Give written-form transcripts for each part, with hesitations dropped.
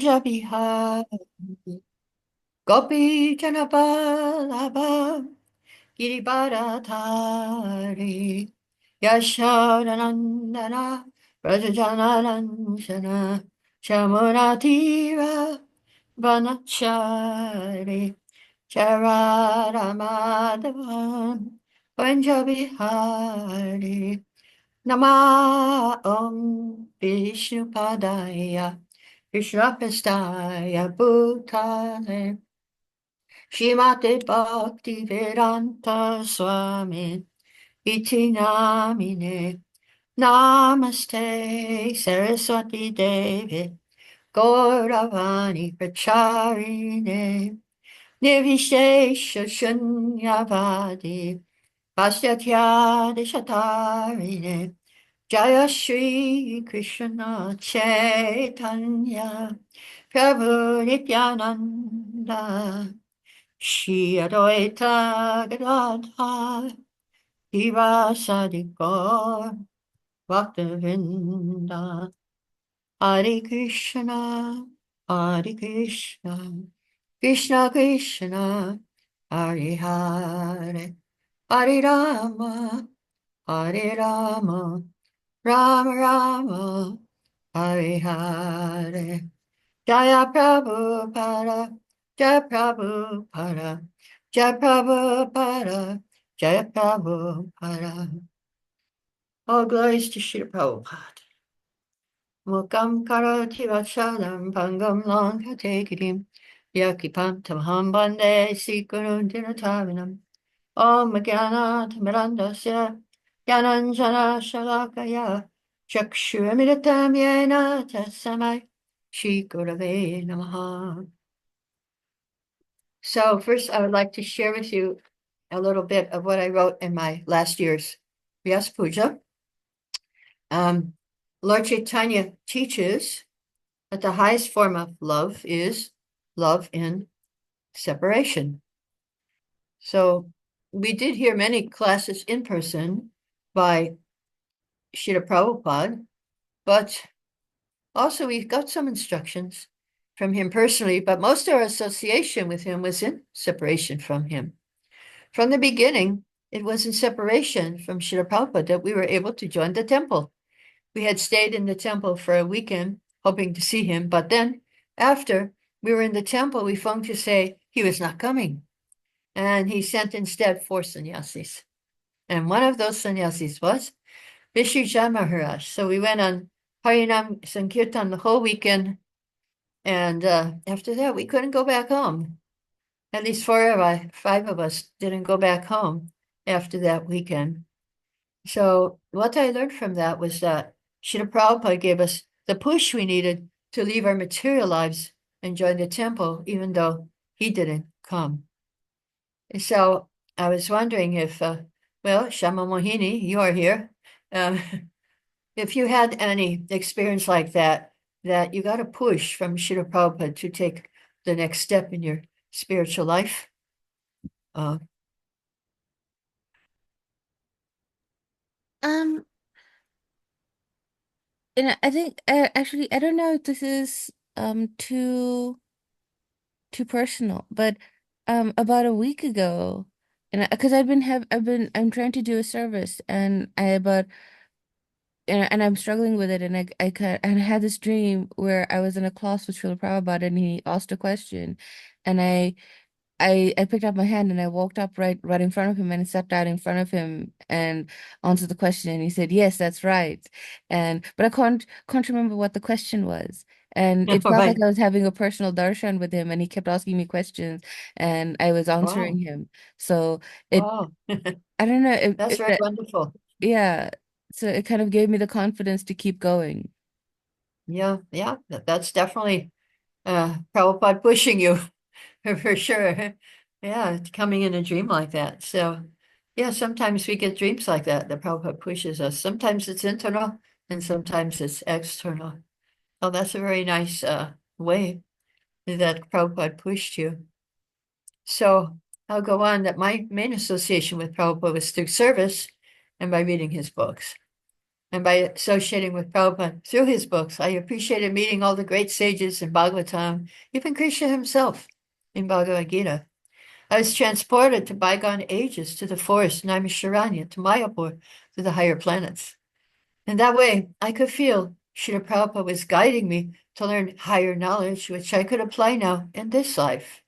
Vanjabihari Gopi Janaballabha Giribharadhari Yashodanandana Brajajananandana Shamunatira Vanachari Chararamadhavan Vanjabihari Nama Om Vishnupadaya Krishnapastaya Bhutale Shrimate Bhakti Vedanta Swami Iti Namine Namaste Saraswati Devi Gauravani Pracharine Nirvishesha Shunyavadi Pasyatya Deshatarine Jaya Shri Krishna Chaitanya Prabhu Nityananda Shri Advaita Gadadha Divasadi Gaur Bhaktivinda Hare Krishna Hare Krishna Krishna Krishna Hare Hare Hare Rama Hare Rama Rama Rama Hare Hare Jaya Prabhupada Jaya Prabhupada Jaya Prabhupada Jaya Prabhupada. All glories to Srila Prabhupada. Mukam karoti vachalam pangam lankate kirim yakipantam hambande sikurun dinatavinam Om Jnana Timirandasya Jnananjana Shalakaya Chakshuramidatam Yena Tasamai Shri Gurave Namaha. So first I would like to share with you a little bit of what I wrote in my last year's Vyas Puja. Lord Chaitanya teaches that the highest form of love is love in separation. So we did hear many classes in person by Srila Prabhupada, but also we got some instructions from him personally, but most of our association with him was in separation from him. From the beginning, it was in separation from Srila Prabhupada that we were able to join the temple. We had stayed in the temple for a weekend, hoping to see him, but then after we were in the temple, we phoned to say he was not coming. And he sent instead 4 sannyasis. And one of those sannyasis was Vishnujan Maharaj. So we went on Harinam Sankirtan the whole weekend. And after that, we couldn't go back home. At least 5 of us didn't go back home after that weekend. So what I learned from that was that Srila Prabhupada gave us the push we needed to leave our material lives and join the temple, even though he didn't come. So I was wondering if, well, Shama Mohini, you are here. If you had any experience like that, that you got a push from Srila Prabhupada to take the next step in your spiritual life. Um, and I think actually I don't know if this is too personal, but about a week ago, and because I'm trying to do a service, and I'm struggling with it, and I had this dream where I was in a class with Srila Prabhupada, and he asked a question, and I picked up my hand and I walked up right in front of him and sat down in front of him and answered the question. And he said, "Yes, that's right." And but I can't remember what the question was. And it All felt like right. I was having a personal darshan with him, and he kept asking me questions, and I was answering Wow. him. So it, Wow. I don't know, That's very wonderful. yeah. So it kind of gave me the confidence to keep going. Yeah, yeah, that's definitely Prabhupada pushing you for sure. Yeah, it's coming in a dream like that. So, yeah, sometimes we get dreams like that. The Prabhupada pushes us. Sometimes it's internal and sometimes it's external. Oh, that's a very nice way that Prabhupada pushed you. So I'll go on that my main association with Prabhupada was through service and by reading his books. and by associating with Prabhupada through his books, I appreciated meeting all the great sages in Bhagavatam, even Krishna himself in Bhagavad Gita. I was transported to bygone ages, to the forest, Naimisharanya, to Mayapur, to the higher planets. In that way, I could feel Srila Prabhupada was guiding me to learn higher knowledge, which I could apply now in this life.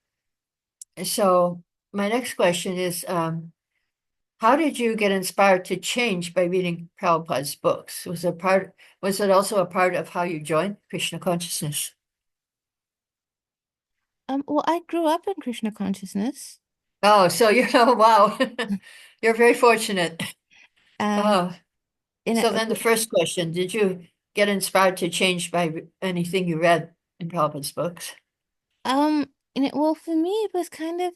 So my next question is, how did you get inspired to change by reading Prabhupada's books? Was it also a part of how you joined Krishna consciousness? Well, I grew up in Krishna consciousness. Oh, so you're, oh, wow. You're very fortunate. Um, Oh, in a, so then the first question, did you get inspired to change by anything you read in Prabhupada's books? well, for me, it was kind of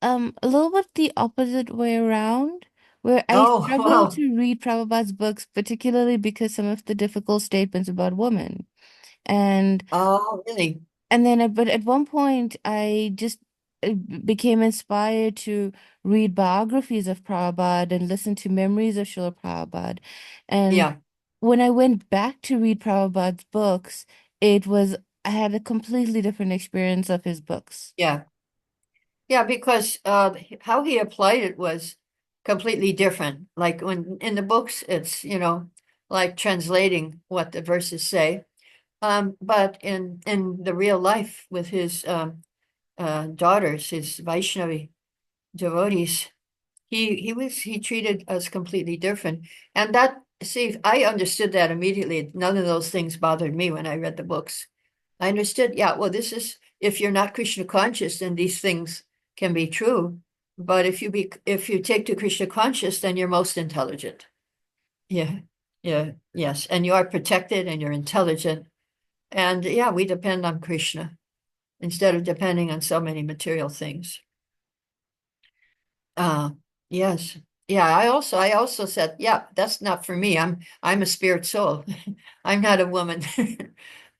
a little bit the opposite way around, where I Oh, struggled wow. to read Prabhupada's books, particularly because some of the difficult statements about women. And Oh, really? but at one point, I just became inspired to read biographies of Prabhupada and listen to memories of Srila Prabhupada. And Yeah, when I went back to read Prabhupada's books, I had a completely different experience of his books. yeah. Yeah, because how he applied it was completely different. Like when in the books, it's, like translating what the verses say. But in the real life with his daughters, his Vaishnavi devotees, he treated us completely different. And that, see, I understood that immediately. None of those things bothered me when I read the books. I understood, yeah, well, this is if you're not Krishna conscious, then these things can be true. But if you take to Krishna conscious, then you're most intelligent. Yeah, yeah, yes. And you are protected and you're intelligent. And yeah, we depend on Krishna instead of depending on so many material things. Uh, yes. Yeah, I also said, yeah, that's not for me. I'm a spirit soul. I'm not a woman.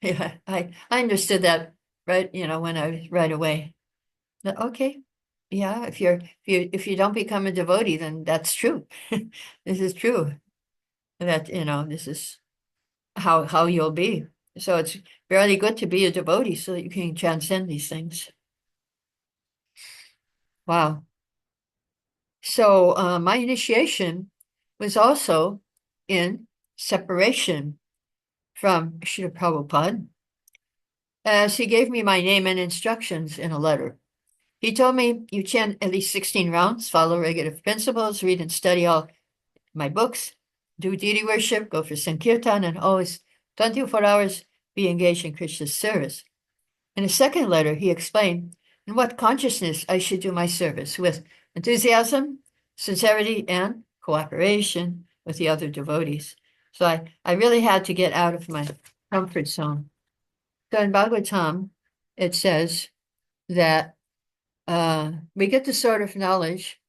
Yeah, I understood that right, when I right away. Okay. Yeah, if you don't become a devotee, then that's true. This is true. That, this is how you'll be. So it's really good to be a devotee so that you can transcend these things. Wow. So my initiation was also in separation from Srila Prabhupada, as he gave me my name and instructions in a letter. He told me, you chant at least 16 rounds, follow regular principles, read and study all my books, do deity worship, go for Sankirtan, and always 24 hours be engaged in Krishna's service. In a second letter, he explained in what consciousness I should do my service with enthusiasm, sincerity, and cooperation with the other devotees. So I really had to get out of my comfort zone. So in Bhagavatam, it says that we get the sort of knowledge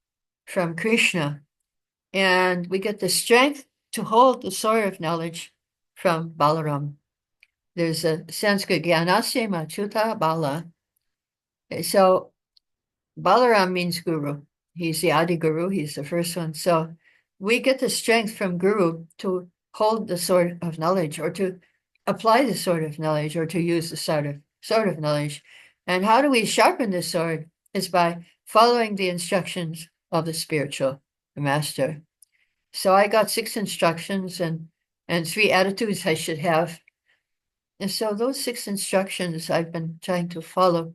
from Krishna, and we get the strength to hold the sword of knowledge from Balaram. There's a Sanskrit Gyanasya Machuta Bala. So Balaram means guru. He's the Adi Guru. He's the first one. So we get the strength from Guru to hold the sword of knowledge, or to apply the sword of knowledge, or to use the sword of knowledge. And how do we sharpen the sword? Is by following the instructions of the spiritual master. So I got 6 instructions and 3 attitudes I should have. And so those 6 instructions I've been trying to follow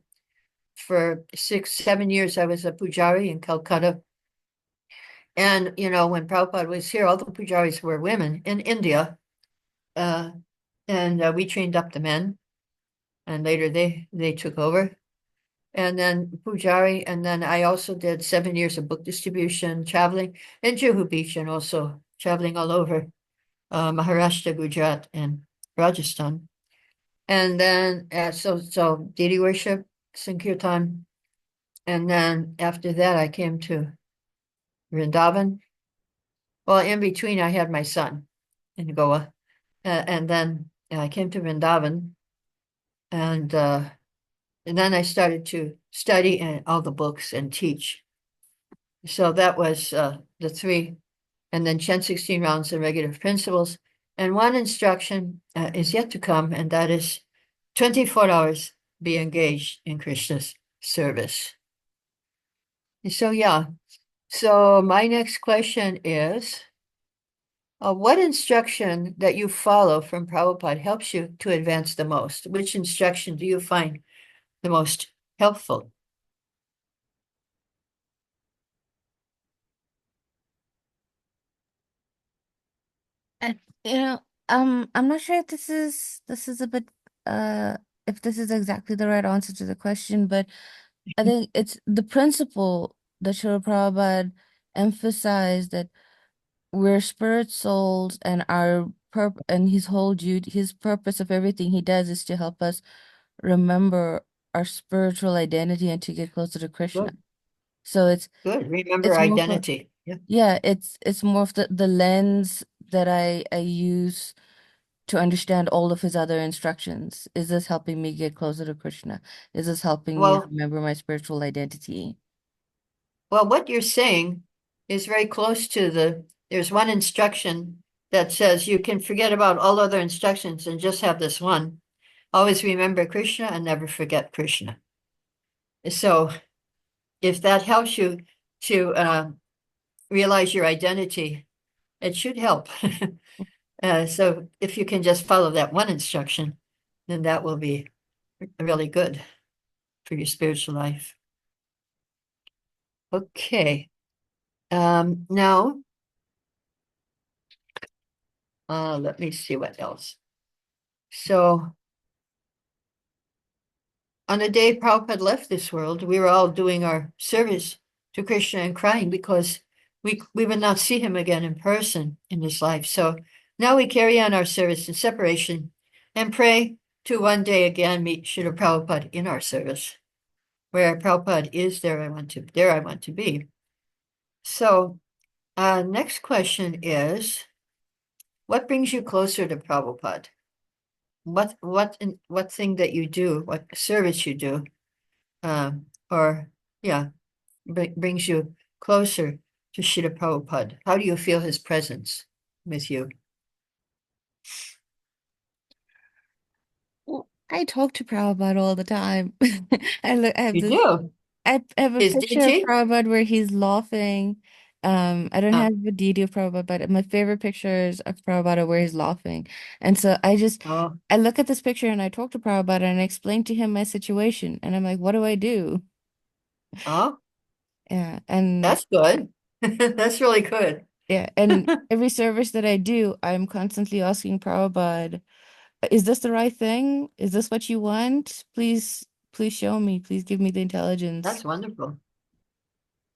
for 6, 7 years. I was a pujari in Calcutta. And, when Prabhupada was here, all the pujaris were women in India. Uh, and we trained up the men, and later they took over. And then pujari, and then I also did 7 years of book distribution, traveling in Juhu Beach, and also traveling all over Maharashtra, Gujarat, and Rajasthan. And then so deity worship, Sankirtan. And then after that, I came to Vrindavan. Well, in between, I had my son in Goa. And then I came to Vrindavan, and then I started to study all the books and teach. So that was the three. And then chant 16 rounds and regular principles. And one instruction is yet to come, and that is 24 hours be engaged in Krishna's service. So, yeah. So, my next question is what instruction that you follow from Prabhupada helps you to advance the most? Which instruction do you find the most helpful? And, I'm not sure if this is a bit if this is exactly the right answer to the question, but I think it's the principle that Srila Prabhupada emphasized that we're spirit souls and our and his whole duty, his purpose of everything he does is to help us remember our spiritual identity and to get closer to Krishna. Good, So good. Remember it's more for identity. Yeah. yeah, it's more of the lens that I use to understand all of his other instructions. Is this helping me get closer to Krishna? Is this helping me Well, remember my spiritual identity? what you're saying is very close to there's one instruction that says you can forget about all other instructions and just have this one. Always remember Krishna and never forget Krishna. So if that helps you to realize your identity, it should help. So if you can just follow that one instruction, then that will be really good for your spiritual life. Okay. Now, let me see what else. So on the day Prabhupada left this world, we were all doing our service to Krishna and crying because we would not see him again in person in this life. So now we carry on our service in separation and pray to one day again meet Srila Prabhupada in our service. Where Prabhupada is, there I want to be. So next question is, what brings you closer to Prabhupada? What thing that you do, what service you do, or yeah, brings you closer to Srila Prabhupada? How do you feel his presence with you? Well, I talk to Prabhupada all the time. I have You this do. I have a Is picture of DT? Prabhupada where he's laughing. I don't Uh, have a deity of Prabhupada, but my favorite pictures of Prabhupada where he's laughing. And so oh, I look at this picture and I talk to Prabhupada and I explain to him my situation. And I'm like, what do I do? oh, Yeah. And that's good. That's really good. yeah. And every service that I do, I'm constantly asking Prabhupada, is this the right thing? Is this what you want? Please show me. Please give me the intelligence. That's wonderful.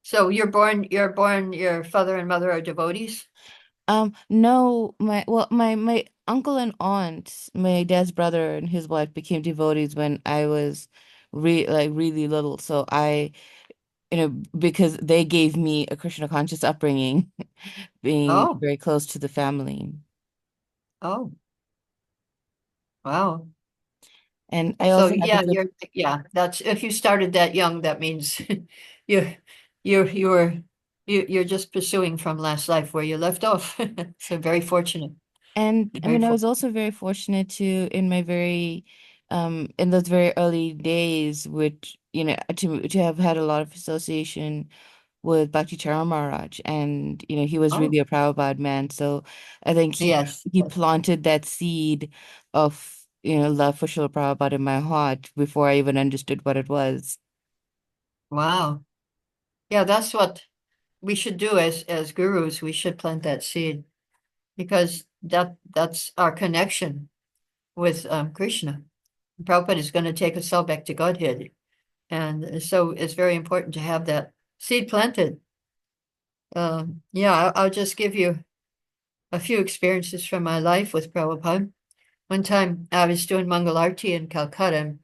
So your father and mother are devotees? No, my uncle and aunt, my dad's brother and his wife became devotees when I was really little. So because they gave me a Krishna conscious upbringing, being Oh, very close to the family. oh, wow. And I So also have a yeah, good that's if you started that young, that means you you were you're just pursuing from last life where you left off. So very fortunate. And I Very mean, I was fortunate. also very fortunate to in those very early days, which, to have had a lot of association with Bhakti Charan Maharaj. And, he was Oh, really a Prabhupada man. So I think yes. he planted that seed of, love for Srila Prabhupada in my heart before I even understood what it was. Wow. Yeah, that's what we should do as gurus. We should plant that seed because that's our connection with Krishna. Prabhupada is going to take us all back to Godhead. And so it's very important to have that seed planted. Yeah, I'll just give you a few experiences from my life with Prabhupada. One time I was doing Mangalarti in Calcutta,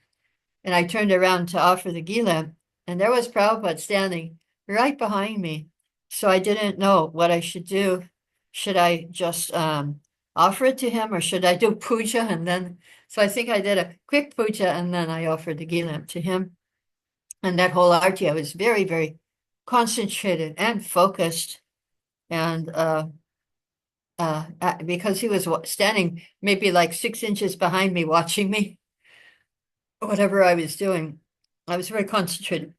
and I turned around to offer the ghee lamp, and there was Prabhupada standing right behind me. So I didn't know what I should do. Should I just offer it to him, or should I do puja? And then, so I think I did a quick puja, and then I offered the ghee lamp to him. And that whole arti, I was very, very concentrated and focused. And because he was standing maybe like 6 inches behind me, watching me, whatever I was doing. I was very concentrated.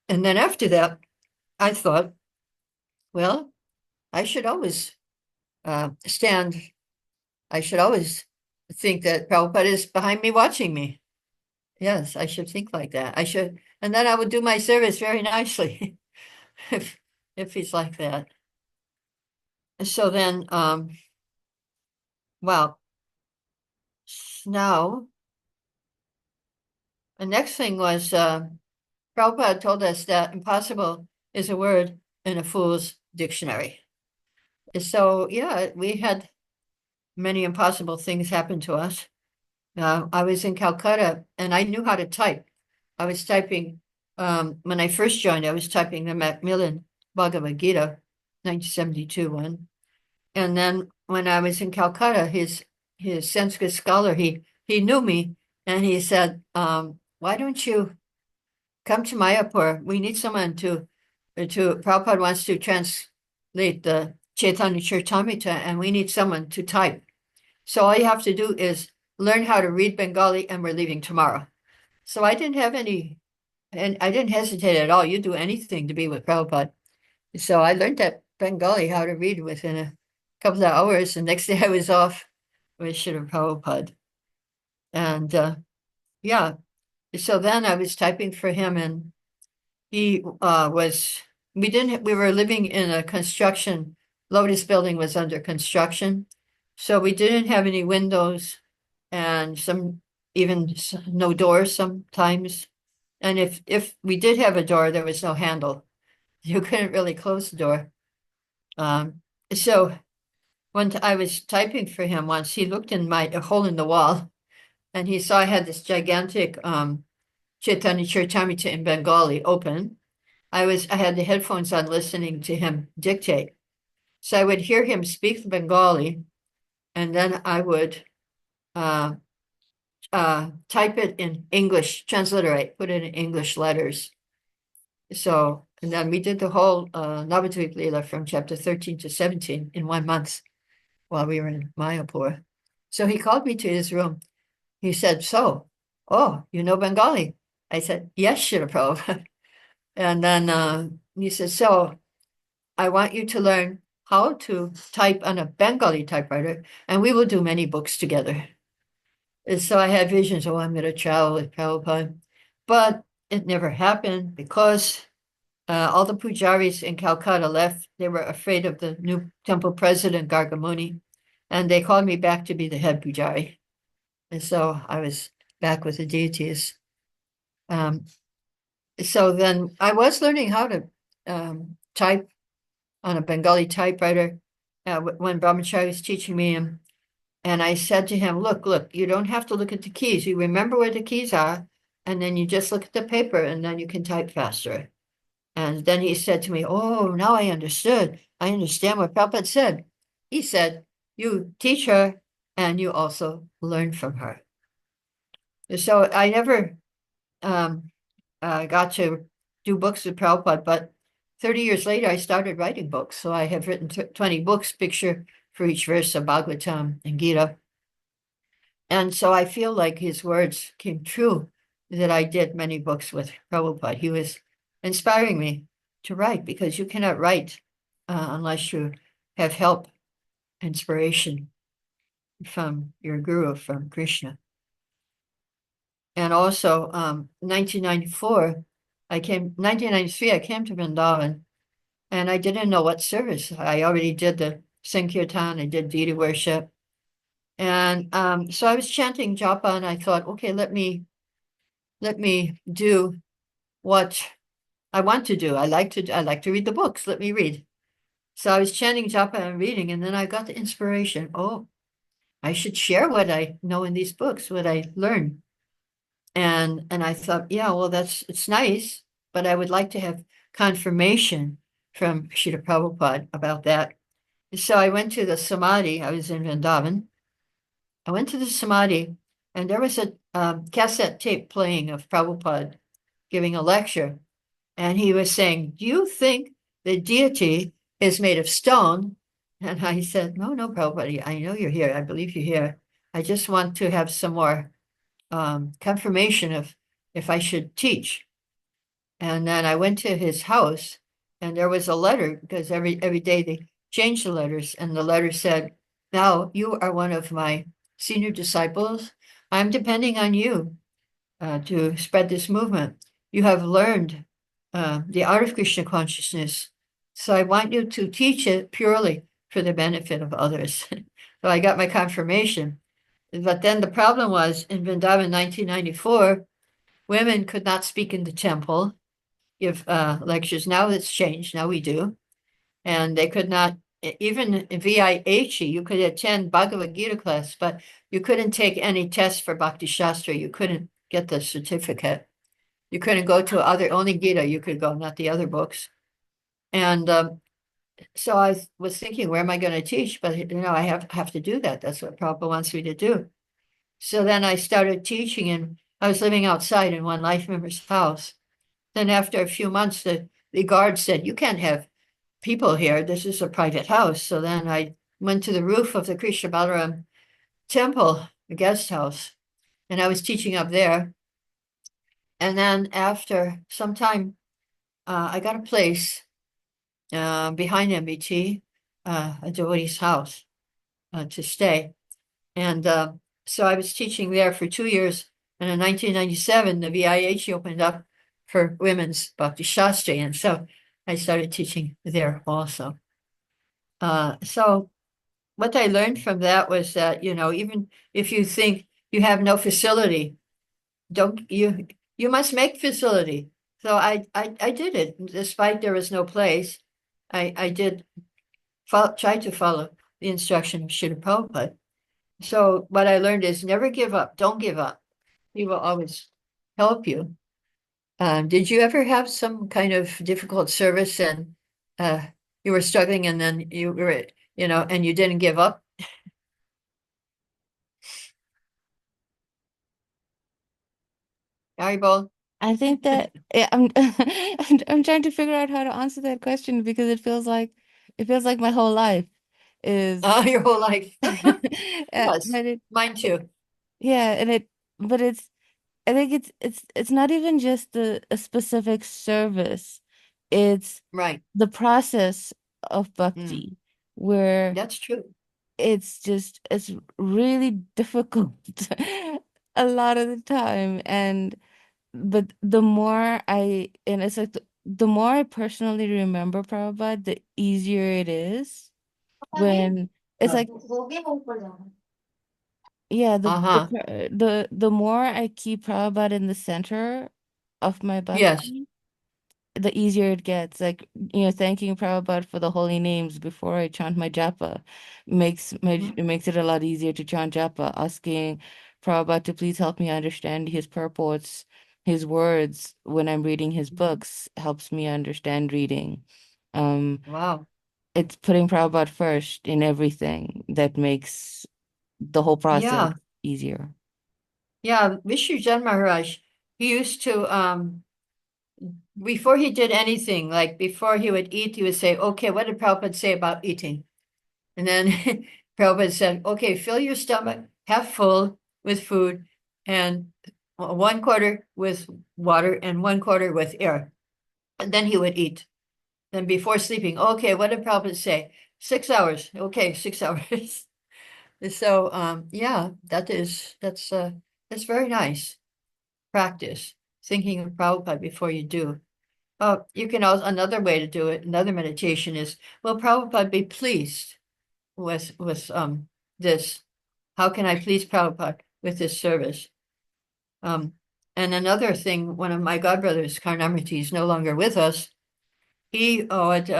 And then after that, I thought, well, I should always stand. I should always think that Prabhupada is behind me watching me. Yes, I should think like that. I should, and then I would do my service very nicely if if he's like that. So then, well, now the next thing was Prabhupada told us that impossible is a word in a fool's dictionary. So yeah, we had many impossible things happen to us. I was in Calcutta and I knew how to type. I was typing, when I first joined, I was typing the Macmillan Bhagavad Gita, 1972 one. And then when I was in Calcutta, his Sanskrit scholar, he knew me and he said, why don't you come to Mayapur? We need someone Prabhupada wants to translate the Chaitanya Charitamrita and we need someone to type. So all you have to do is learn how to read Bengali and we're leaving tomorrow. So I didn't have any, and I didn't hesitate at all. You do anything to be with Prabhupada. So I learned that Bengali, how to read within a couple of hours. The next day I was off with Srila Prabhupada. And yeah, so then I was typing for him and he we were living in a construction, Lotus building was under construction. So we didn't have any windows and even no doors sometimes. And if we did have a door, there was no handle. You couldn't really close the door. So when I was typing for him once, he looked in a hole in the wall and he saw I had this gigantic Chaitanya Charitamrita in Bengali open. I had the headphones on listening to him dictate. So I would hear him speak Bengali and then I would uh, type it in English, transliterate, put it in English letters. So, and then we did the whole Navadvip Leela from chapter 13 to 17 in 1 month while we were in Mayapur. So he called me to his room. He said, so, oh, you know Bengali? I said, yes, Srila Prabhupada. And then he said, so I want you to learn how to type on a Bengali typewriter, and we will do many books together. And so I had visions, oh, I'm going to travel with Prabhupada. But it never happened because all the pujaris in Calcutta left. They were afraid of the new temple president, Gargamuni, and they called me back to be the head pujari. And so I was back with the deities. So then I was learning how to type on a Bengali typewriter when Brahmachari was teaching me. And I said to him, look, you don't have to look at the keys. You remember where the keys are, and then you just look at the paper, and then you can type faster. And then he said to me, oh, now I understood. I understand what Prabhupada said. He said, you teach her, and you also learn from her. So I never got to do books with Prabhupada, but 30 years later, I started writing books. So I have written 20 books, picture for each verse of Bhagavatam and Gita. And so I feel like his words came true that I did many books with Prabhupada. He was inspiring me to write because you cannot write unless you have help, inspiration from your guru, from Krishna. And also, 1993, I came to Vrindavan and I didn't know what service. I already did the Sankirtan, I did deity worship. And so I was chanting japa and I thought, okay, let me do what I want to do. I like to read the books. Let me read. So I was chanting japa and reading, and then I got the inspiration. Oh, I should share what I know in these books, what I learned. And I thought, yeah, well, it's nice, but I would like to have confirmation from Srila Prabhupada about that. So I went to the Samadhi. I was in Vrindavan. I went to the Samadhi, and there was a cassette tape playing of Prabhupada giving a lecture. And he was saying, do you think the deity is made of stone And I said, no, no, Prabhupada, I know you're here. I believe you're here. I just want to have some more confirmation of if I should teach. And then I went to his house, and there was a letter because every day they changed the letters, and the letter said, "Now you are one of my senior disciples. I'm depending on you to spread this movement. You have learned the art of Krishna consciousness, so I want you to teach it purely for the benefit of others." So I got my confirmation. But then the problem was in Vrindavan in 1994, women could not speak in the temple, give lectures. Now it's changed. Now we do. And they could not, even in VIH, you could attend Bhagavad Gita class, but you couldn't take any tests for Bhakti Shastra. You couldn't get the certificate. You couldn't go to other, only Gita you could go, not the other books. And so I was thinking, where am I going to teach? But I have to do that. That's what Prabhupada wants me to do. So then I started teaching, and I was living outside in one life member's house. Then after a few months, the guard said, you can't have people here. This is a private house. So then I went to the roof of the Krishna Balaram temple, the guest house, and I was teaching up there. And then after some time, I got a place behind MBT, a devotee's house to stay. And so I was teaching there for 2 years. And in 1997, the VIH opened up for women's Bhakti Shastri. And so I started teaching there also. So what I learned from that was that, even if you think you have no facility, don't you must make facility. So I did it despite there was no place. I did try to follow the instruction of Srila Prabhupada. So what I learned is never give up. Don't give up. He will always help you. Did you ever have some kind of difficult service and uh, you were struggling and then you were, and you didn't give up? Haribol? I think that yeah, I'm trying to figure out how to answer that question because it feels like my whole life is Your whole life. Yes, but it mine too. yeah, and it but it's I think it's not even just a specific service. It's Right. the process of Mm, bhakti where that's true. it's really difficult a lot of the time. And but the more and it's like the more I personally remember Prabhupada, the easier it is when it's like yeah, Uh-huh. the more I keep Prabhupada in the center of my Yes. bhakti, the easier it gets. Like, thanking Prabhupada for the holy names before I chant my japa Mhm. it makes it a lot easier to chant japa. Asking Prabhupada to please help me understand his purports, his words when I'm reading his books helps me understand reading. Um, Wow. it's putting Prabhupada first in everything that makes the whole process Yeah. easier. Yeah. Vishnu Maharaj, he used to before he did anything, like before he would eat, he would say, okay, what did Prabhupada say about eating? And then Prabhupada said, okay, fill your stomach half full with food and 1/4 with water and 1/4 with air. And then he would eat. Then before sleeping, okay, what did Prabhupada say? 6 hours. Okay, 6 hours. So yeah, that's very nice practice. Thinking of Prabhupada before you do. You can also another way to do it, another meditation is, will Prabhupada be pleased with this? How can I please Prabhupada with this service? Um, and another thing, one of my godbrothers, Karnamriti, is no longer with us. He would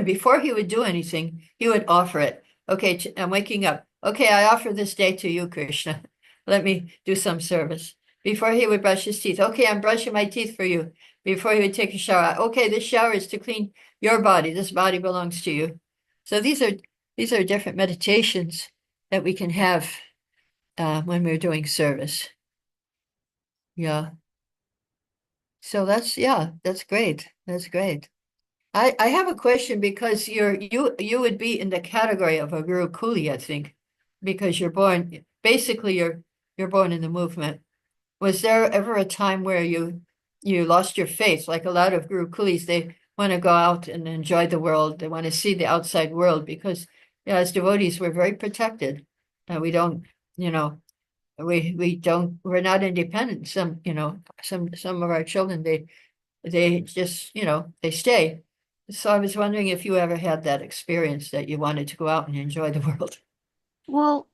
before he would do anything, he would offer it. Okay, I'm waking up. Okay, I offer this day to you, Krishna. Let me do some service. Before he would brush his teeth. Okay, I'm brushing my teeth for you. Before he would take a shower. Okay, this shower is to clean your body. This body belongs to you. So these are different meditations that we can have when we're doing service. Yeah. So that's great. That's great. I have a question because you would be in the category of a Guru Coolie, I think, because you're born basically you're born in the movement. Was there ever a time where you lost your faith? Like a lot of Guru Coolies, they want to go out and enjoy the world. They want to see the outside world because yeah, as devotees, we're very protected. And we don't, you know, we don't we're not independent. Some, some of our children they just, they stay. So I was wondering if you ever had that experience that you wanted to go out and enjoy the world. Well,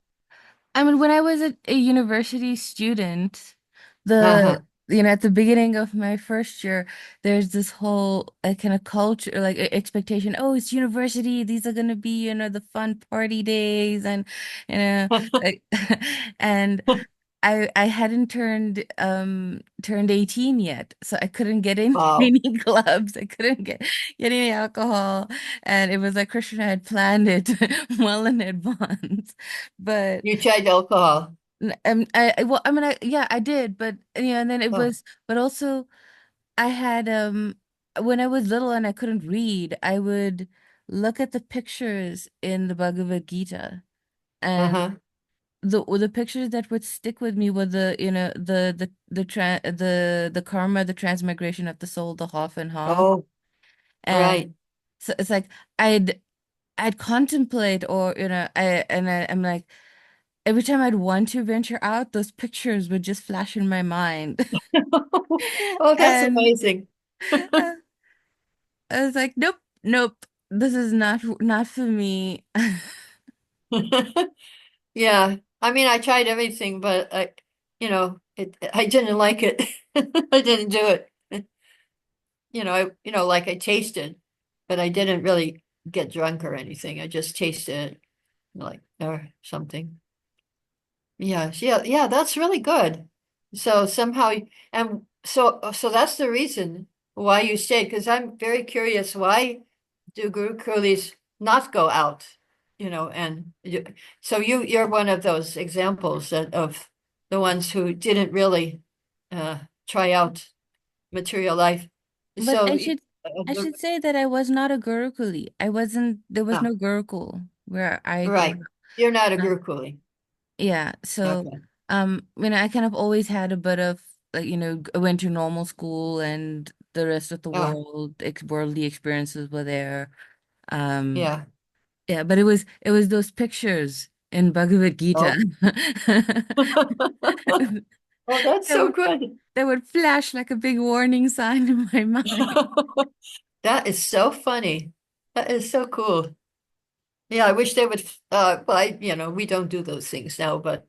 I mean, when I was a university student, the Uh-huh. at the beginning of my first year, there's this whole kind of culture, like expectation. Oh, it's university. These are gonna be, the fun party days, and you know, like, and I hadn't turned 18 yet, so I couldn't get in Wow. any clubs. I couldn't get any alcohol, and it was like Krishna had planned it well in advance. But You tried alcohol. well, I mean, yeah, I did, but and then it Oh, was, but also I had when I was little and I couldn't read, I would look at the pictures in the Bhagavad Gita, and uh-huh. the pictures that would stick with me were the karma, the transmigration of the soul, the half and half, Oh, and right. so it's like I'd I'd contemplate, or I'm like, every time I'd want to venture out, those pictures would just flash in my mind. Oh, that's And amazing. I was like, nope, nope, this is not for me. Yeah. I mean, I tried everything, but I didn't like it. I didn't do it. Like I tasted, but I didn't really get drunk or anything. I just tasted it, like or something. Yes, yeah, yeah, that's really good. So somehow, and so that's the reason why you stayed, because I'm very curious, why do Guru Kulis not go out? So you're one of those examples of the ones who didn't really uh try out material life. But So I should say that I was not a Gurukuli. I wasn't, there was no, no Gurukul where I grew right. You're not a up. Guru Kuli. Yeah, so Okay. I kind of always had a bit of, like, I went to normal school, and the rest of the Oh, world, worldly experiences were there. Um yeah. yeah, but it was those pictures in Bhagavad Gita Oh. Oh, that's that so would good. that would flash like a big warning sign in my mind. That is so funny. That is so cool. Yeah, I wish they would well, we don't do those things now, but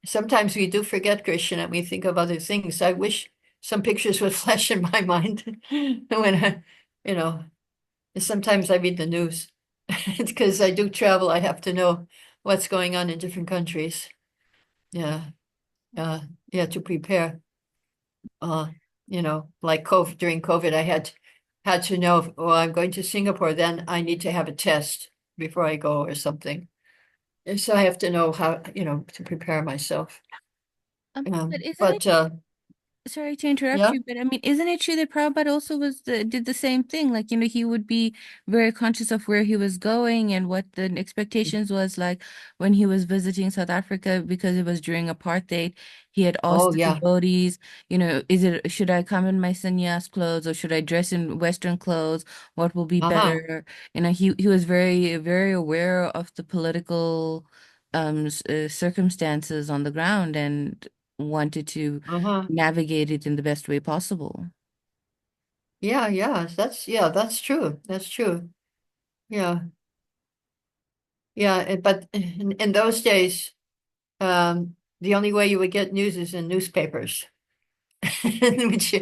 sometimes we do forget Christian and we think of other things. I wish some pictures would flash in my mind when you know, sometimes I read the news because I do travel. I have to know what's going on in different countries. Yeah, uh, yeah, to prepare. uh, like COVID, during COVID, I had to know, well, I'm going to Singapore, then I need to have a test before I go or something. And so I have to know how, to prepare myself. But isn't it But Sorry to interrupt yeah. you, but I mean, isn't it true that Prabhupada also did the same thing? Like, he would be very conscious of where he was going and what the expectations was like when he was visiting South Africa, because it was during apartheid. He had asked Oh the yeah. devotees, should I come in my sannyas clothes, or should I dress in Western clothes? What will be Uh-huh. better? He was very, very aware of the political circumstances on the ground, and wanted to Uh-huh. navigate it in the best way possible. Yeah, that's true. That's true. Yeah. Yeah. But in those days, the only way you would get news is in newspapers. Which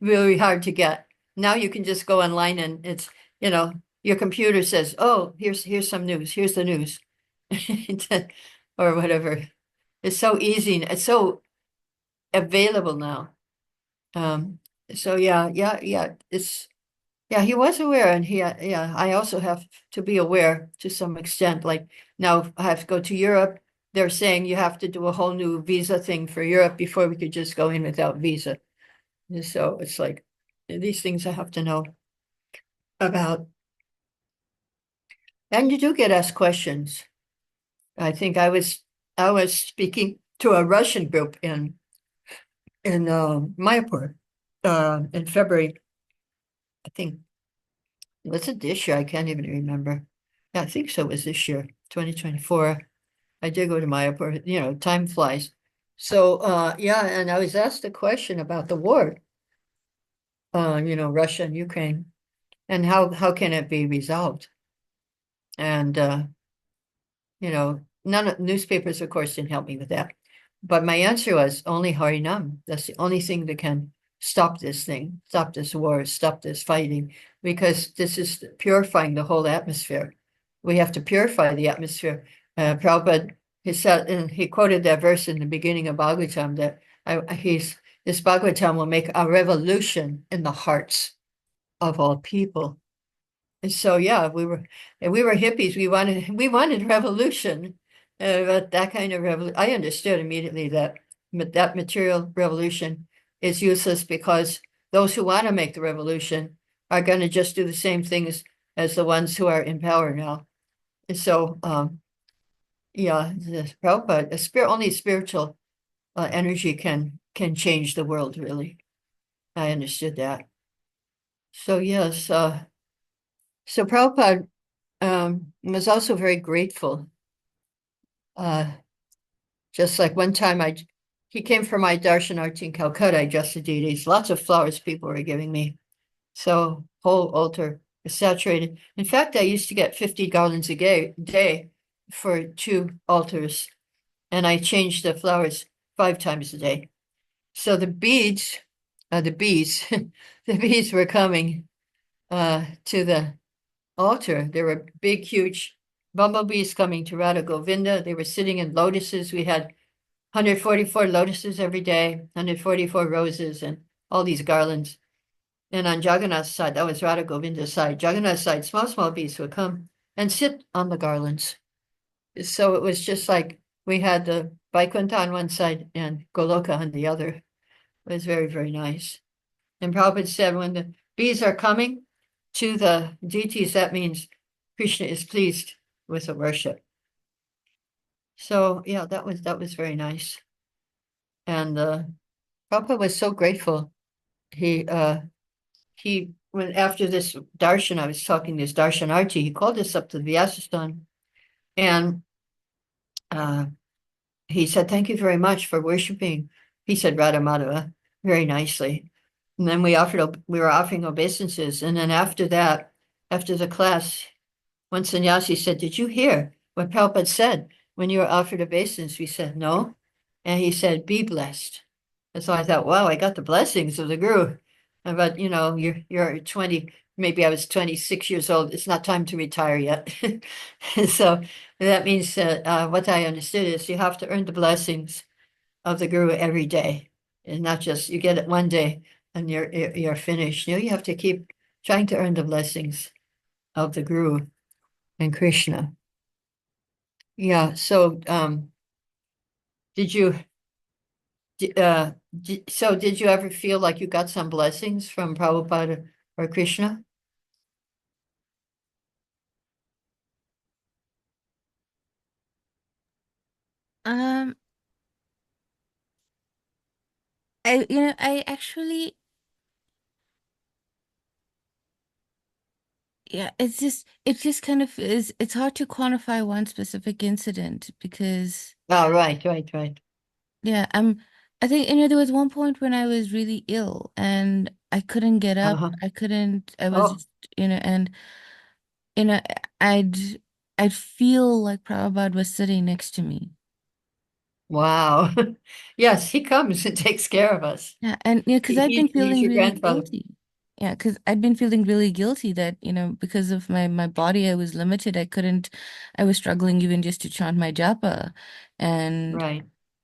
really hard to get. Now you can just go online and your computer says, "Oh, here's some news. Here's the news," or whatever. It's so easy. It's so available now. Um, so yeah. He was aware, and yeah. I also have to be aware to some extent. Like now, if I have to go to Europe. They're saying you have to do a whole new visa thing for Europe before we could just go in without visa. And so it's like these things I have to know. about, and you do get asked questions. I think I was speaking to a Russian group in Mayapur in February. I think was it this year? I can't even remember. Yeah, I think so. It was this year, 2024. I did go to Mayapur. You know, time flies. So yeah, and I was asked a question about the war, you know, Russia and Ukraine, and how can it be resolved? And you know, none of newspapers, of course, didn't help me with that. But my answer was only Harinam. That's the only thing that can stop this thing, stop this war, stop this fighting, because this is purifying the whole atmosphere. We have to purify the atmosphere. Prabhupada, he said, and he quoted that verse in the beginning of Bhagavatam that this Bhagavatam will make a revolution in the hearts of all people. And so yeah, we were hippies. We wanted revolution, but that kind of revolution. I understood immediately that that material revolution is useless because those who want to make the revolution are going to just do the same things as the ones who are in power now. And so yeah, the Prabhupada, only spiritual energy can change the world. Really, I understood that. So yes, so Prabhupada was also very grateful. Uh, just like one time he came for my darshanarti in Calcutta, I just did deities. Lots of flowers people were giving me. So whole altar is saturated. In fact, I used to get 50 garlands a day for 2 altars, and I changed the flowers 5 times a day. So the bees, the bees were coming to the altar. There were big, huge bumblebees coming to Radha Govinda. They were sitting in lotuses. We had 144 lotuses every day, 144 roses, and all these garlands. And on Jagannath's side, that was Radha Govinda's side. Jagannath's side, small, small bees would come and sit on the garlands. So it was just like we had the Vaikuntha on one side and Goloka on the other. It was very, very nice. And Prabhupada said, when the bees are coming to the deities, that means Krishna is pleased with the worship. So yeah, that was very nice. And Prabhupada was so grateful. He when after this darshan, I was talking this darshanarti, he called us up to the Vyasasthana and uh, he said, "Thank you very much for worshiping." He said Radha Madhava very nicely. And then we were offering obeisances. And then after that, after the class, one sannyasi said, "Did you hear what Prabhupada said when you were offered obeisance?" We said, "No." And he said, "Be blessed." And so I thought, wow, I got the blessings of the guru. But you know, you're 20, maybe I was 26 years old. It's not time to retire yet. So that means what I understood is you have to earn the blessings of the guru every day. And not just you get it one day and you're finished. You know, you have to keep trying to earn the blessings of the guru and Krishna. Yeah, so did you so did you ever feel like you got some blessings from Prabhupada or Krishna? Um, I actually, yeah, it just kind of is, it's hard to quantify one specific incident because, Oh, right. yeah, I think, there was one point when I was really ill and I couldn't get up. Uh-huh. I was Oh, just, and, you know, I'd, I'd feel like Prabhupada was sitting next to me. wow. Yes, he comes and takes care of us. Yeah, and because I'd been He's feeling your really grandfather. guilty. Yeah, because I'd been feeling really guilty that, because of my body, I was limited. I was struggling even just to chant my japa. And Right.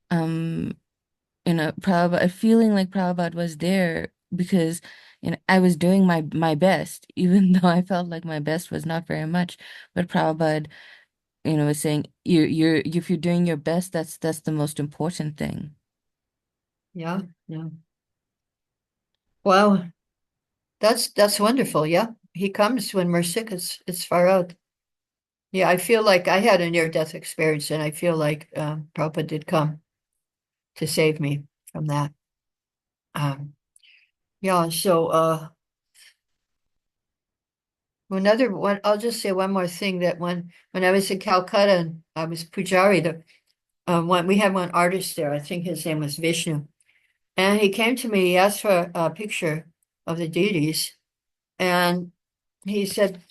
um, Prabhupada, feeling like Prabhupada was there because, I was doing my best, even though I felt like my best was not very much. But Prabhupada, was saying, if you're doing your best, that's the most important thing. Yeah. Yeah. Wow. That's wonderful. Yeah. he comes when we're sick. It's far out. Yeah, I feel like I had a near-death experience, and I feel like Prabhupada did come to save me from that. Um, yeah, so another one, I'll just say one more thing that when I was in Calcutta and I was Pujari, we had one artist there, I think his name was Vishnu, and he came to me, he asked for a picture of the deities, and he said,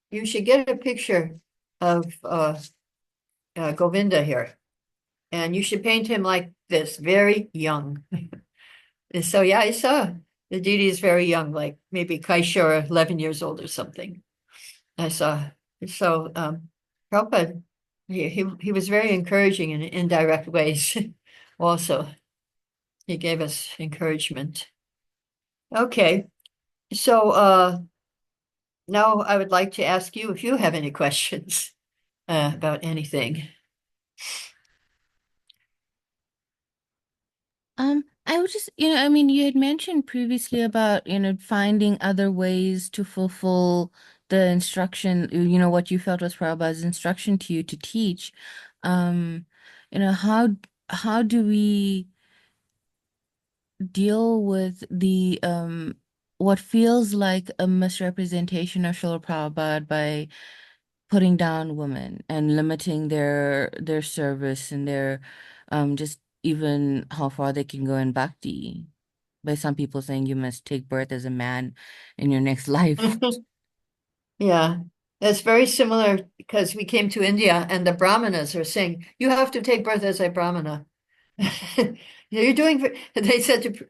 you should get a picture of Govinda here, and you should paint him like this, very young. And so yeah, I saw the deity is very young, like maybe Kaisha or 11 years old or something. I saw. So Prabhupada, he was very encouraging in indirect ways. Also, he gave us encouragement. Okay, so now I would like to ask you if you have any questions about anything. I would just, I mean, you had mentioned previously about, finding other ways to fulfill the instruction, what you felt was Prabhupada's instruction to you to teach. Um, how do we deal with the what feels like a misrepresentation of Srila Prabhupada by putting down women and limiting their service and their just even how far they can go in bhakti by some people saying you must take birth as a man in your next life. Yeah, that's very similar because we came to India and the Brahmanas are saying, you have to take birth as a Brahmana. You're doing, they said to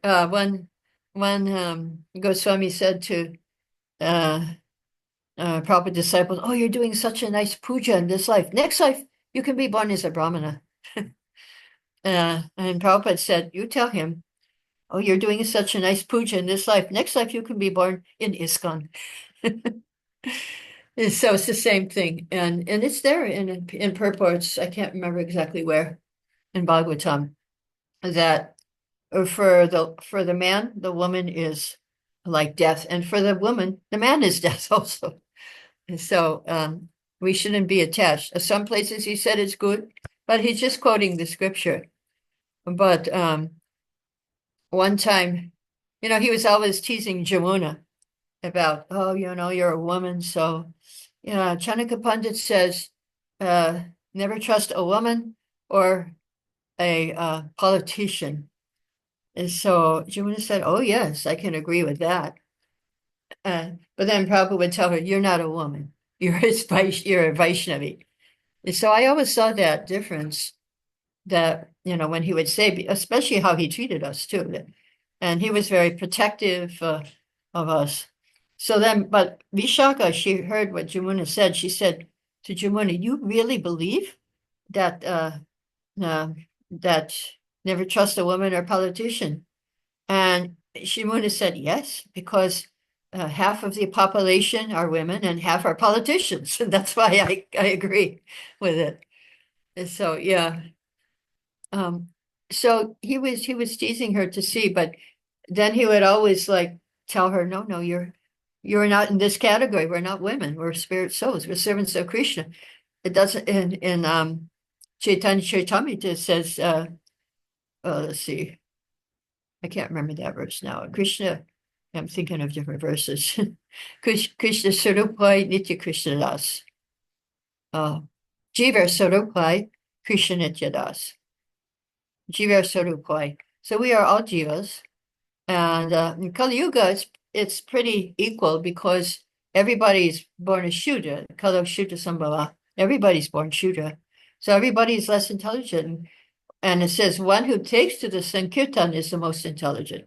one Goswami said to uh, proper disciples, oh, you're doing such a nice puja in this life. Next life, you can be born as a Brahmana. And Prabhupada said, you tell him, oh, you're doing such a nice puja in this life. Next life, you can be born in ISKCON. And so it's the same thing. And it's there in purports. I can't remember exactly where in Bhagavatam that for the man, the woman is like death, and for the woman, the man is death also. And so we shouldn't be attached. Some places he said it's good, but he's just quoting the scripture. But one time, he was always teasing Jamuna about, oh, you're a woman. So, Chanaka Pandit says, uh, never trust a woman or a politician. And so Jamuna said, oh, yes, I can agree with that. But then Prabhupada would tell her, you're not a woman. You're a Vaishnavi. And so I always saw that difference that, when he would say, especially how he treated us too. And he was very protective of us. So then, but Vishaka, she heard what Jamuna said. She said to Jamuna, you really believe that uh, that never trust a woman or politician? And Jamuna said, yes, because half of the population are women and half are politicians. And that's why I agree with it. And so, yeah. Um, so he was teasing her to see, but then he would always like tell her, no, no, you're not in this category. We're not women. We're spirit souls. We're servants of Krishna. It doesn't in Chaitanya Charitamrita it says let's see, I can't remember that verse now. Krishna, I'm thinking of different verses. Krishna Sarupai Nitya Krishna Das. Jiva Sarupai Krishna Nitya Das. Jiva Sarupai. So we are all jivas. And in Kali Yuga, it's pretty equal because everybody's born a Shudra, Kala Shudra Sambhava. Everybody's born Shudra. So everybody's less intelligent. And it says one who takes to the Sankirtan is the most intelligent.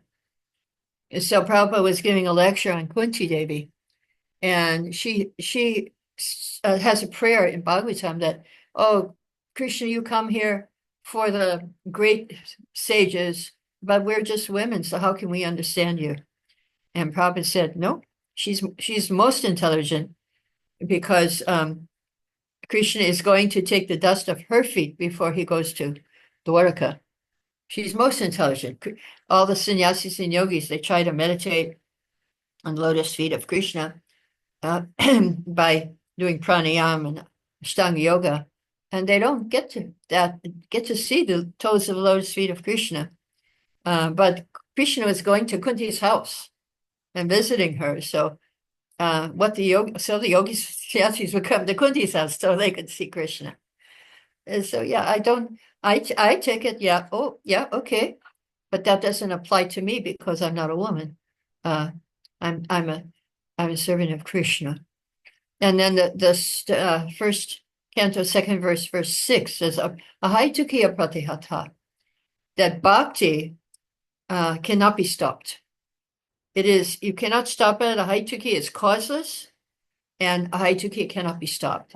And so Prabhupada was giving a lecture on Kunti Devi, and she has a prayer in Bhagavatam that, oh, Krishna, you come here for the great sages, but we're just women, so how can we understand you? And Prabhupada said, no, she's most intelligent because Krishna is going to take the dust of her feet before he goes to Dwaraka. She's most intelligent. All the sannyasis and yogis, they try to meditate on the lotus feet of Krishna. by doing pranayama and Ashtanga yoga, and they don't get to see the toes of the lotus feet of Krishna. But Krishna was going to Kunti's house and visiting her. So the yogis, sannyasis would come to Kunti's house so they could see Krishna. And so yeah, I take it, yeah, oh yeah, okay. But that doesn't apply to me because I'm not a woman. Uh, I'm I'm a I'm a servant of Krishna. And then the first canto, second verse, verse 6 says, Ahaitukiya pratihata, that bhakti cannot be stopped. It is, you cannot stop it. Ahaituki is causeless, and ahaituki cannot be stopped.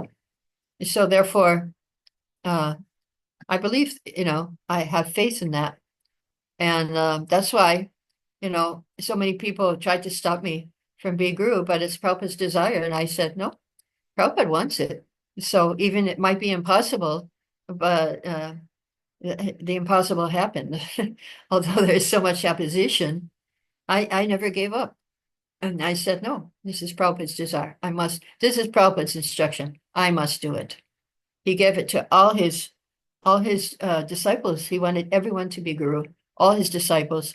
So therefore, uh, I believe, I have faith in that. And that's why, so many people tried to stop me from being guru, but it's Prabhupada's desire. And I said, no, Prabhupada wants it. So even it might be impossible, but the impossible happened. Although there's so much opposition, I never gave up. And I said, no, this is Prabhupada's desire. This is Prabhupada's instruction. I must do it. He gave it to all his disciples. He wanted everyone to be guru, all his disciples.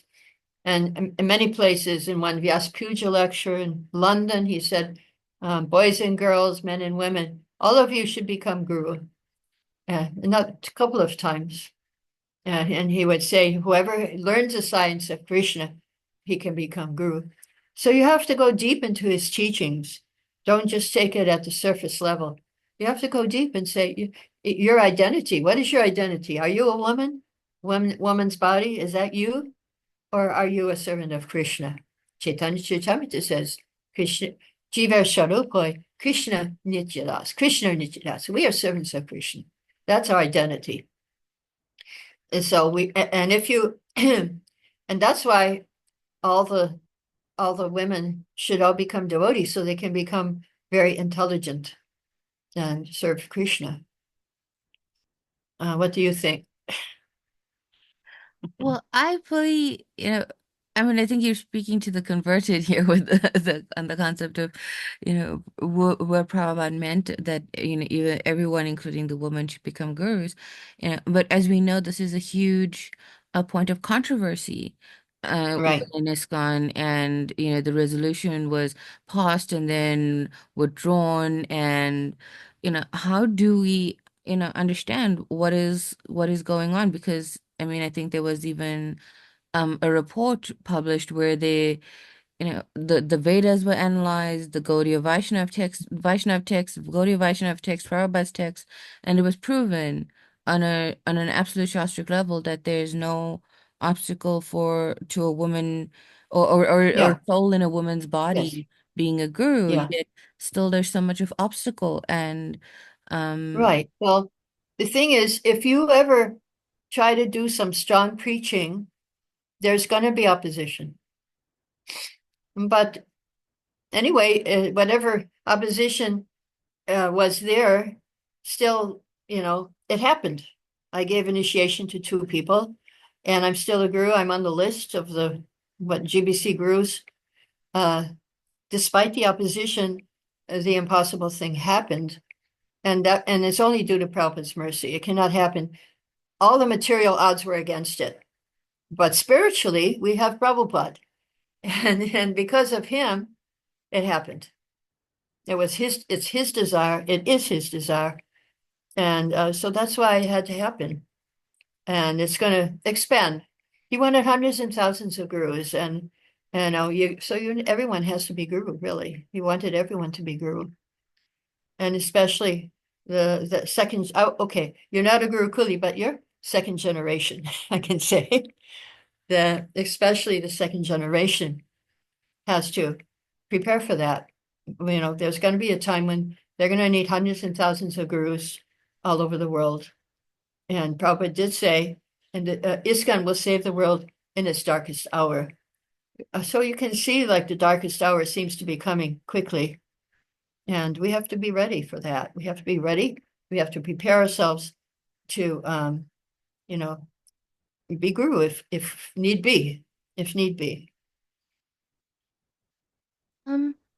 And in many places, in one Vyas Puja lecture in London, he said, boys and girls, men and women, all of you should become guru. Not a couple of times. And he would say, whoever learns the science of Krishna, he can become guru. So you have to go deep into his teachings. Don't just take it at the surface level. You have to go deep and say, your identity. What is your identity? Are you a woman? Woman's body? Is that you? Or are you a servant of Krishna? Chaitanya Charitamrita says, Krishna, Jiva Sharupoi, Krishna Nityadas, Krishna Nityadas. We are servants of Krishna. That's our identity. And so and if you, and that's why all the women should all become devotees so they can become very intelligent and serve Krishna. What do you think? Well, I fully, I mean, I think you're speaking to the converted here with on the concept of, what Prabhupada meant that, even everyone, including the woman, should become gurus. But as we know, this is a huge point of controversy Right. within ISKCON, and the resolution was passed and then withdrawn, and how do we understand what is going on? Because I mean, I think there was even a report published where the Vedas were analyzed, the Gaudiya Vaishnav text, Prabhupada's text, and it was proven on an absolute shastric level that there's no obstacle to a woman, or Yeah. soul in a woman's Yes. body being a guru, Yeah. yet still there's so much of obstacle. And um Right. Well, the thing is, if you ever try to do some strong preaching, there's going to be opposition. But anyway, whatever opposition was there, still, it happened. I gave initiation to 2 people, and I'm still a guru. I'm on the list of the GBC gurus. Uh, Despite the opposition, the impossible thing happened, and it's only due to Prabhupada's mercy. It cannot happen. All the material odds were against it, but spiritually, we have Prabhupada, and because of him, it happened. It's his desire. It is his desire. And so that's why it had to happen. And it's going to expand. He wanted hundreds and thousands of gurus. And, everyone has to be guru, really. He wanted everyone to be guru. And especially the second, oh, okay, you're not a guru kuli, but you're second generation, I can say. Especially the second generation has to prepare for that. There's going to be a time when they're going to need hundreds and thousands of gurus all over the world. And Prabhupada did say, and ISKCON will save the world in its darkest hour. So you can see, like, the darkest hour seems to be coming quickly. And we have to be ready for that. We have to be ready. We have to prepare ourselves to, be guru if need be, if need be.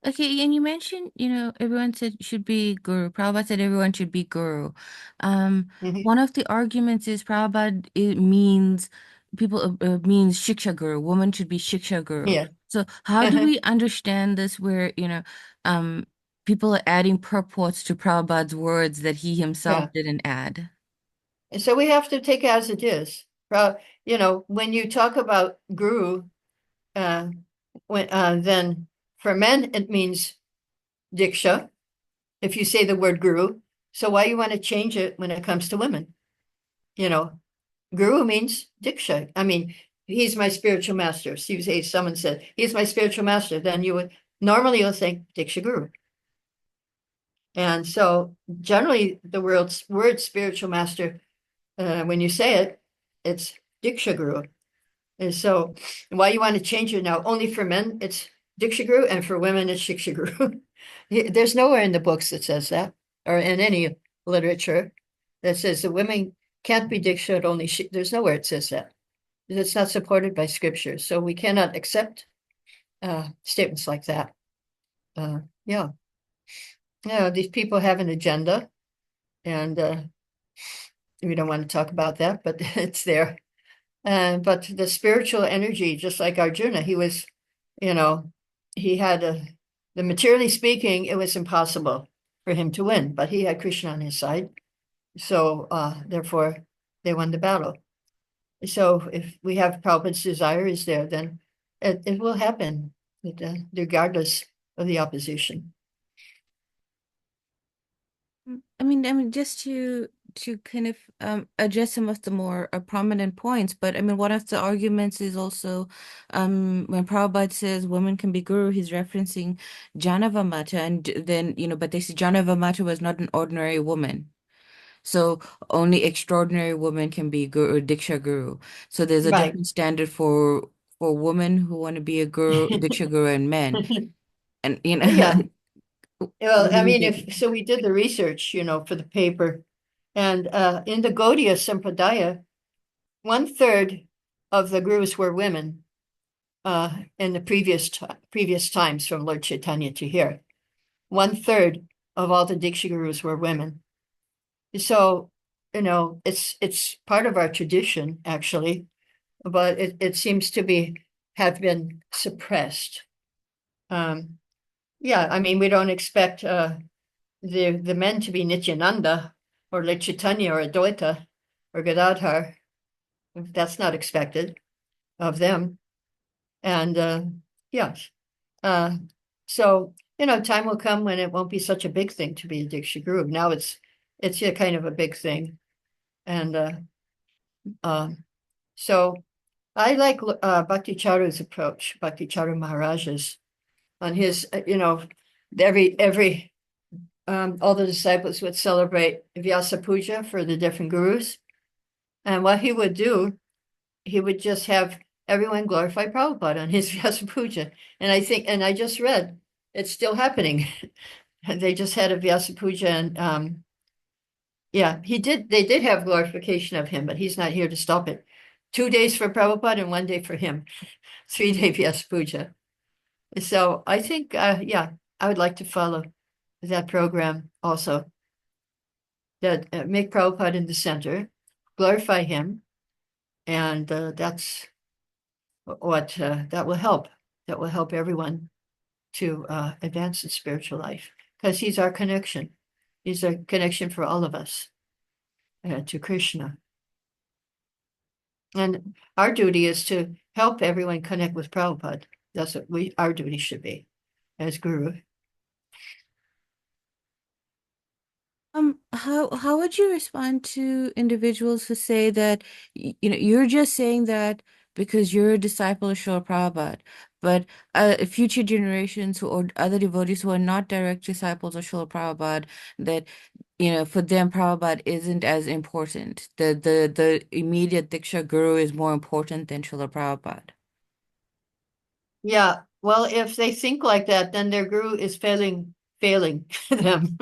Okay, and you mentioned, everyone said should be guru. Prabhupada said everyone should be guru. Mhm. One of the arguments is Prabhupada it means people means shiksha guru. Woman should be shiksha guru. Yeah. So how do we understand this where, um, people are adding purports to Prabhupada's words that he himself Yeah. didn't add? And so we have to take it as it is. When you talk about guru, uh, then for men it means diksha. If you say the word guru, so why you want to change it when it comes to women? You know, guru means diksha. I mean, he's my spiritual master. So you say someone said he's my spiritual master, then you would normally you'll think diksha guru. And so generally the word spiritual master, when you say it, it's diksha guru. And so why you want to change it now? Only for men, it's diksha guru, and for women, it's shiksha guru. There's nowhere in the books that says that, or in any literature that says the women can't be diksha, only there's nowhere it says that. It's not supported by scripture. So we cannot accept statements like that. Yeah. Yeah, these people have an agenda, and we don't want to talk about that, but it's there. But the spiritual energy, just like Arjuna, he was, you know, he had the materially speaking, it was impossible for him to win, but he had Krishna on his side. So therefore they won the battle. So if we have Prabhupada's desire is there, then it will happen, regardless of the opposition. I mean, just to kind of address some of the more prominent points, but I mean, one of the arguments is also when Prabhupada says women can be guru, he's referencing Janava Mata, and then but they say Janava Mata was not an ordinary woman. So only extraordinary women can be guru, Diksha guru. So there's a Right. different standard for women who want to be a guru, Diksha guru, and men. And Yeah. Well, what do I you mean, think? if so, we did the research, for the paper, and in the Gaudiya Sampradaya, 1/3 of the gurus were women in the previous times from Lord Chaitanya to here. 1/3 of all the Diksha gurus were women. So, it's part of our tradition actually, but it seems to have been suppressed. Um, yeah, I mean, we don't expect the men to be Nityananda or Lord Chaitanya or Advaita or Gadadhar. That's not expected of them. And yes, uh, so time will come when it won't be such a big thing to be a Diksha Guru. Now it's a kind of a big thing, and um, so I like Bhakti Charu's approach, Bhakti Charu Maharaj's on his, every all the disciples would celebrate Vyasa Puja for the different gurus, and what he would do, he would just have everyone glorify Prabhupada on his Vyasa Puja. And I just read it's still happening. They just had a Vyasa Puja, and yeah, they did have glorification of him, but he's not here to stop it. 2 days for Prabhupada and 1 day for him, 3-day Vyasa Puja. So I think, yeah, I would like to follow that program also, that make Prabhupada in the center, glorify him, and that's what that will help. That will help everyone to advance in spiritual life because he's our connection. He's a connection for all of us to Krishna. And our duty is to help everyone connect with Prabhupada. That's what our duty should be as guru. How would you respond to individuals who say that you're just saying that because you're a disciple of Srila Prabhupada, but future generations or other devotees who are not direct disciples of Srila Prabhupada, that for them Prabhupada isn't as important. The immediate Diksha Guru is more important than Srila Prabhupada. Yeah, well, if they think like that, then their guru is failing them.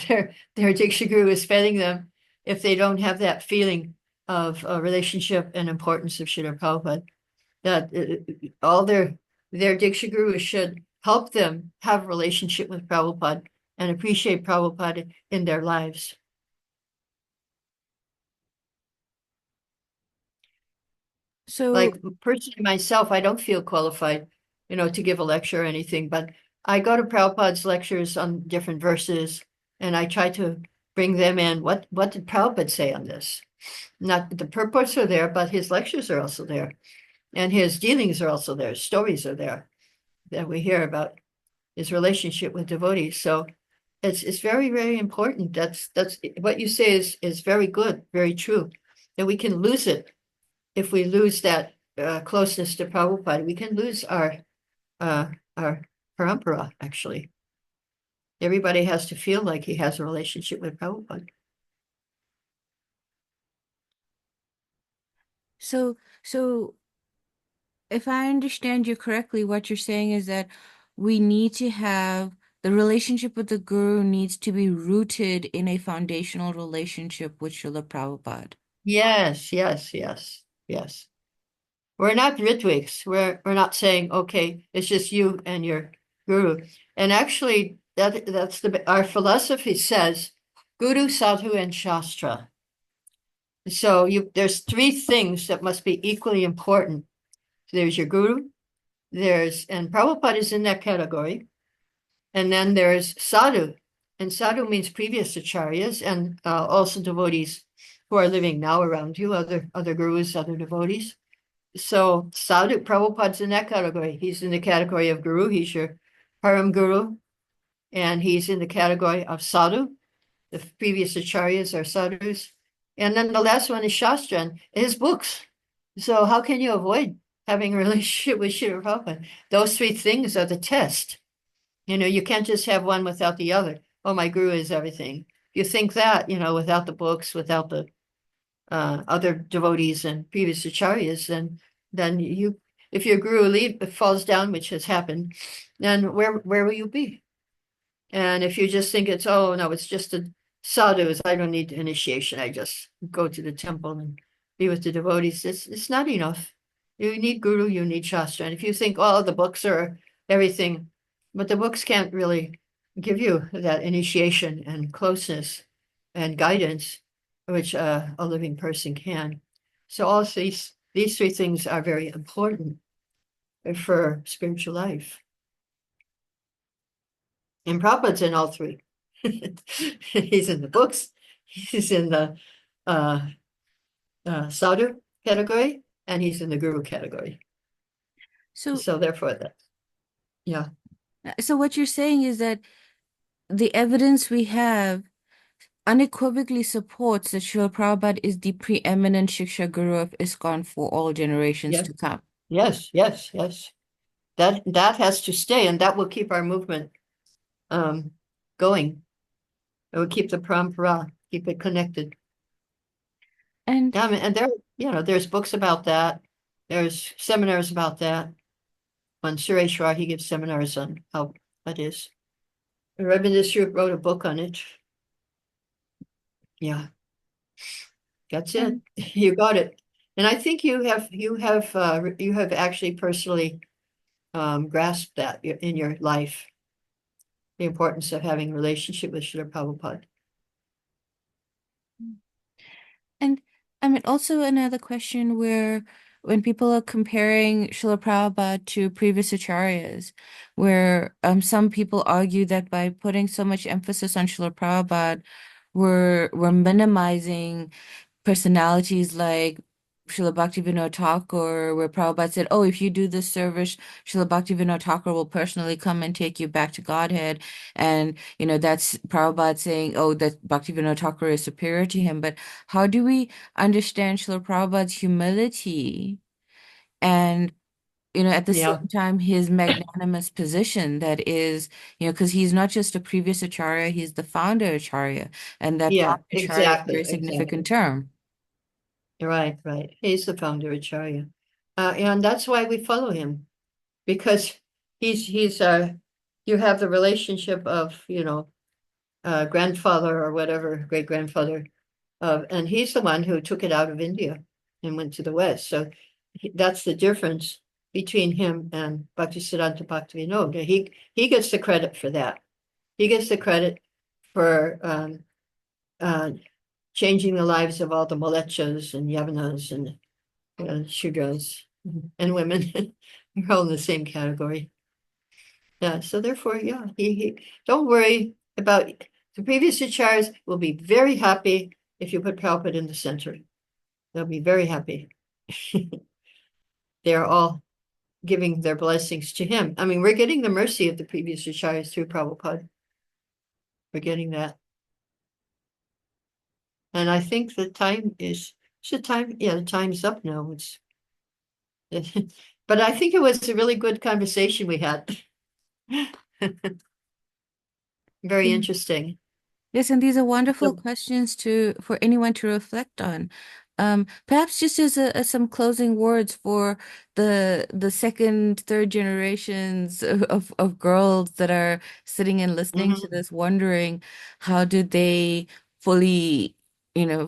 Their Diksha guru is failing them if they don't have that feeling of relationship and importance of Srila Prabhupada. That all their Diksha gurus should help them have a relationship with Prabhupada and appreciate Prabhupada in their lives. So, Like personally myself, I don't feel qualified, to give a lecture or anything, but I go to Prabhupada's lectures on different verses and I try to bring them in. What did Prabhupada say on this? Not the purports are there, but his lectures are also there. And his dealings are also there. Stories are there that we hear about his relationship with devotees. So it's very, very important. That's what you say is very good, very true. That we can lose it if we lose that closeness to Prabhupada. We can lose our parampara, actually. Everybody has to feel like he has a relationship with Prabhupada. so if I understand you correctly, what you're saying is that we need to have the relationship with the Guru needs to be rooted in a foundational relationship with Srila Prabhupada. Yes, yes, yes, yes. We're not Ritwiks. We're not saying, okay, it's just you and your guru. And actually, that's our philosophy says Guru, Sadhu, and Shastra. So there's three things that must be equally important. There's your guru, and Prabhupada is in that category. And then there's sadhu. And sadhu means previous acharyas and also devotees who are living now around you, other gurus, other devotees. So sadhu, Prabhupada's in that category. He's in the category of guru. He's your param guru. And he's in the category of sadhu. The previous acharyas are sadhus. And then the last one is Shastra, and his books. So how can you avoid having a relationship with Srila Prabhupada? Those three things are the test. You can't just have one without the other. Oh, my guru is everything. If you think that, without the books, without the other devotees and previous acharyas, then if your guru falls down, which has happened, then where will you be? And if you just think oh no, it's just a sadhus, I don't need initiation. I just go to the temple and be with the devotees. It's not enough. You need guru, you need shastra. And if you think, oh, the books are everything, but the books can't really give you that initiation and closeness and guidance, which a living person can. So all these three things are very important for spiritual life. And Prabhupada's in all three. He's in the books, he's in the uh, sadhu category, and he's in the guru category. So, So therefore, yeah. so what you're saying is that the evidence we have unequivocally supports that Srila Prabhupada is the preeminent Shiksha Guru of ISKCON for all generations Yes, to come. yes, yes, yes. That has to stay, and that will keep our movement going. It will keep the parampara, keep it connected. And Yeah, I mean, and there's books about that. There's seminars about that. On Sureshwar, he gives seminars on how that is. Rabindraswamy wrote a book on it. Yeah, that's it. and You got it. And I think you have actually personally grasped that in your life, the importance of having a relationship with Srila Prabhupada. And I mean, also another question where when people are comparing Srila Prabhupada to previous acharyas, where some people argue that by putting so much emphasis on Srila Prabhupada, we're minimizing personalities like Srila Bhaktivinoda Thakur, where Prabhupada said, "Oh, if you do this service, Srila Bhaktivinoda Thakur will personally come and take you back to Godhead." And that's Prabhupada saying, "Oh, that Bhaktivinoda Thakur is superior to him." But how do we understand Srila Prabhupada's humility and at the Yeah, same time his magnanimous position that is, because he's not just a previous acharya, he's the founder acharya, and that yeah, founder acharya is a exactly, very significant exactly. term. Right, right. He's the founder Acharya. And that's why we follow him, because he's you have the relationship of, grandfather or whatever, great grandfather, and he's the one who took it out of India and went to the West. So that's the difference. between him and Bhaktisiddhanta Bhaktivinoda. He gets the credit for that. He gets the credit for uh, changing the lives of all the Malechas and Yavanas and Shudras and women. They're all in the same category. Yeah, so therefore, yeah, he don't worry about the previous acharyas will be very happy if you put Prabhupada in the center. They'll be very happy. They're all giving their blessings to him. I mean, we're getting the mercy of the previous acharyas through Prabhupada. We're getting that. And I think the time is the time, yeah, the time's up now. It's but I think it was a really good conversation we had. Very interesting. Yes, and these are wonderful So, questions to for anyone to reflect on. Perhaps just as some closing words for the second, third generations of girls that are sitting and listening to mhm, this, wondering how do they fully,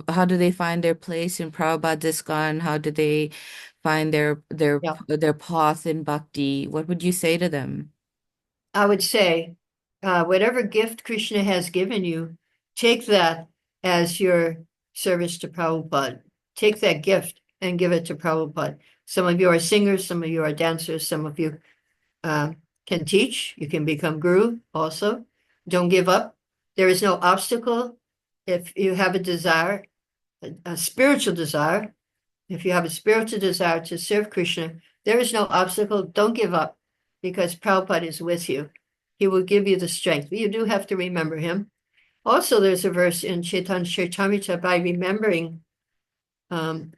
how do they find their place in Prabhupada ISKCON? How do they find yeah. their path in bhakti? What would you say to them? I would say, whatever gift Krishna has given you, take that as your service to Prabhupada. Take that gift and give it to Prabhupada. Some of you are singers, some of you are dancers, some of you uh, can teach. You can become guru also. Don't give up. There is no obstacle if you have a desire, a spiritual desire. If you have a spiritual desire to serve Krishna, there is no obstacle. Don't give up because Prabhupada is with you. He will give you the strength. But you do have to remember him. Also, there's a verse in Chaitanya Charitamrita by remembering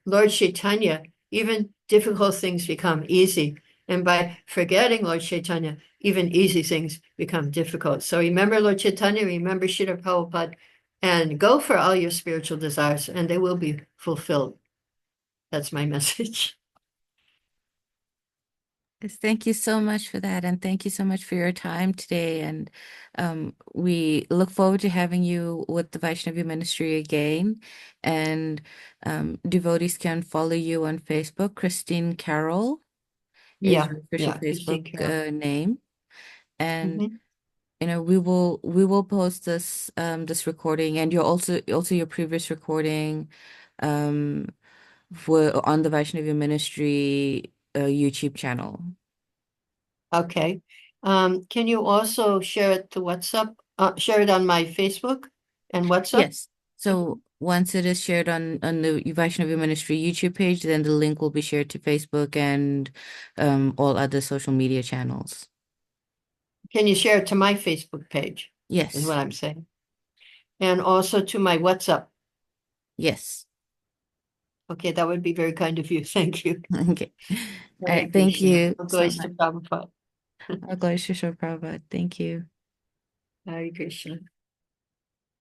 Lord Chaitanya, even difficult things become easy. And by forgetting Lord Chaitanya, even easy things become difficult. So remember Lord Chaitanya, remember Srila Prabhupada, and go for all your spiritual desires, and they will be fulfilled. That's my message. Yes, thank you so much for that, and thank you so much for your time today. And we look forward to having you with the Vaishnavi Ministry again. And devotees can follow you on Facebook. Christine Carroll is Yeah, your official yeah, Facebook Christine Carroll. name. And Mhm. we will post this recording and also your previous recording um on the Vaishnavi Ministry YouTube channel. Okay. Can you also share it to WhatsApp? Share it on my Facebook and WhatsApp? Yes. So once it is shared on the Vaishnavi Ministry YouTube page, then the link will be shared to Facebook and all other social media channels. Can you share it to my Facebook page? Is Yes. what I'm saying. And also to my WhatsApp. Yes. Okay, that would be very kind of you. Thank you. Okay. All Hare right. Thank Krishna. you so Goes to much. Prabhupada. I'll go to Prabhupada. Thank you. Hare Krishna.